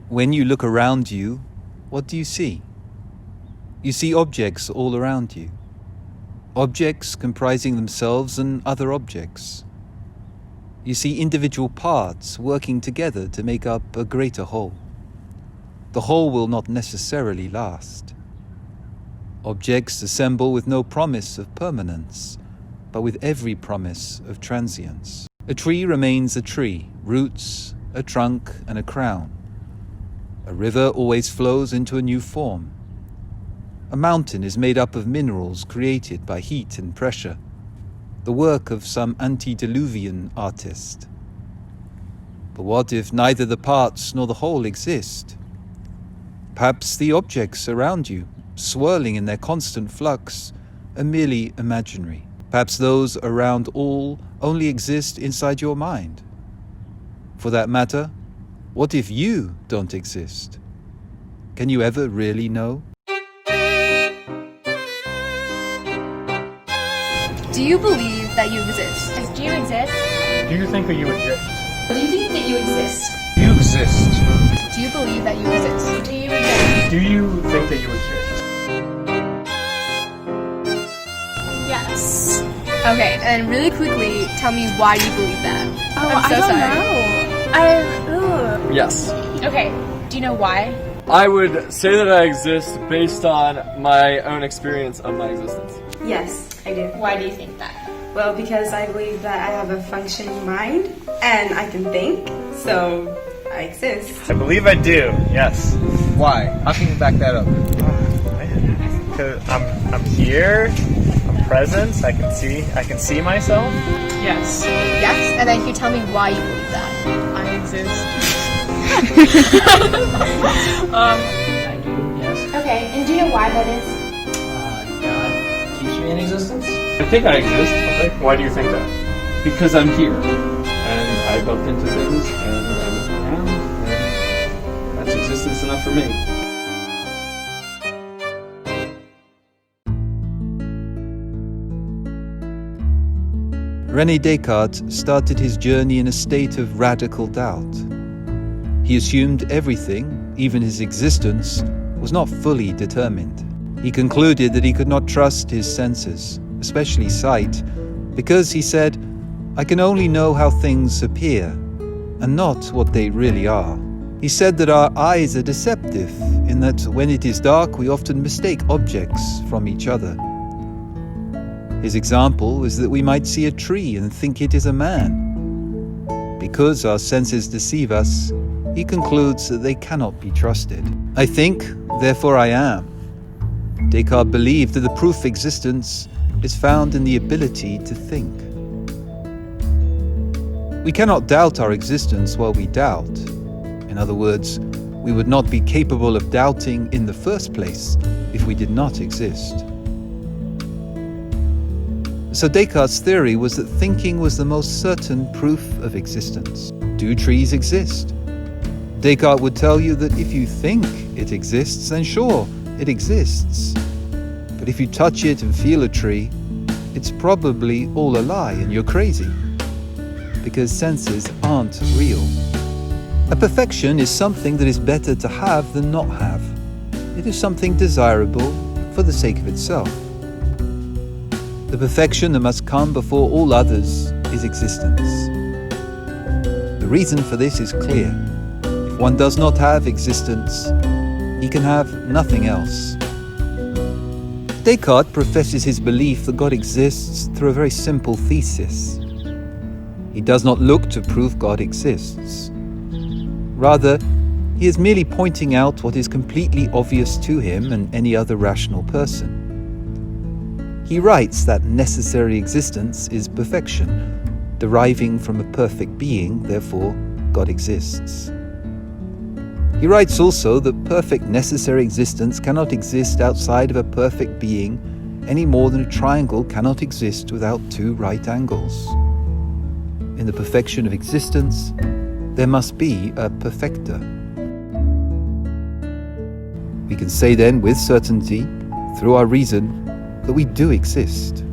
When you look around you, what do you see? You see objects all around you. Objects comprising themselves and other objects. You see individual parts working together to make up a greater whole. The whole will not necessarily last. Objects assemble with no promise of permanence, but with every promise of transience. A tree remains a tree, roots, a trunk, and a crown. A river always flows into a new form. A mountain is made up of minerals created by heat and pressure, the work of some antediluvian artist. But what if neither the parts nor the whole exist? Perhaps the objects around you, swirling in their constant flux, are merely imaginary. Perhaps those around all only exist inside your mind. For that matter, what if you don't exist? Can you ever really know? Do you believe that you exist? Do you exist? Do you think that you exist? Do you think that you exist? You exist. Do you believe that you exist? Do you exist? Do you think that you exist? Yes. Okay, and really quickly, tell me why you believe that. Oh, I'm so I don't sorry. know. Yes. Okay, do you know why? I would say that I exist based on my own experience of my existence. Yes, I do. Why do you think that? Well, because I believe that I have a functioning mind and I can think, so I exist. I believe I do, yes. Why? How can you back that up? Because I'm here, I'm present, I can see myself. Yes. Yes, and then can you tell me why you believe that? I exist. I do, yes. Okay, and do you know why that is? God keeps me in existence. I think I exist Why do you think that? because I'm here. And I bump into things and I look around and that's existence enough for me. René Descartes started his journey in a state of radical doubt. He assumed everything, even his existence, was not fully determined. He concluded that he could not trust his senses, especially sight, because, he said, I can only know how things appear, and not what they really are. He said that our eyes are deceptive, in that when it is dark we often mistake objects from each other. His example was that we might see a tree and think it is a man. Because our senses deceive us, he concludes that they cannot be trusted. I think, therefore I am. Descartes believed that the proof of existence is found in the ability to think. We cannot doubt our existence while we doubt. In other words, we would not be capable of doubting in the first place if we did not exist. So Descartes' theory was that thinking was the most certain proof of existence. Do trees exist? Descartes would tell you that if you think it exists, then sure, it exists. But if you touch it and feel a tree, it's probably all a lie and you're crazy, because senses aren't real. A perfection is something that is better to have than not have. It is something desirable for the sake of itself. The perfection that must come before all others is existence. The reason for this is clear. If one does not have existence, he can have nothing else. Descartes professes his belief that God exists through a very simple thesis. He does not look to prove God exists. Rather, he is merely pointing out what is completely obvious to him and any other rational person. He writes that necessary existence is perfection, deriving from a perfect being, therefore God exists. He writes also that perfect necessary existence cannot exist outside of a perfect being any more than a triangle cannot exist without two right angles. In the perfection of existence, there must be a perfecter. We can say then with certainty, through our reason, that we do exist.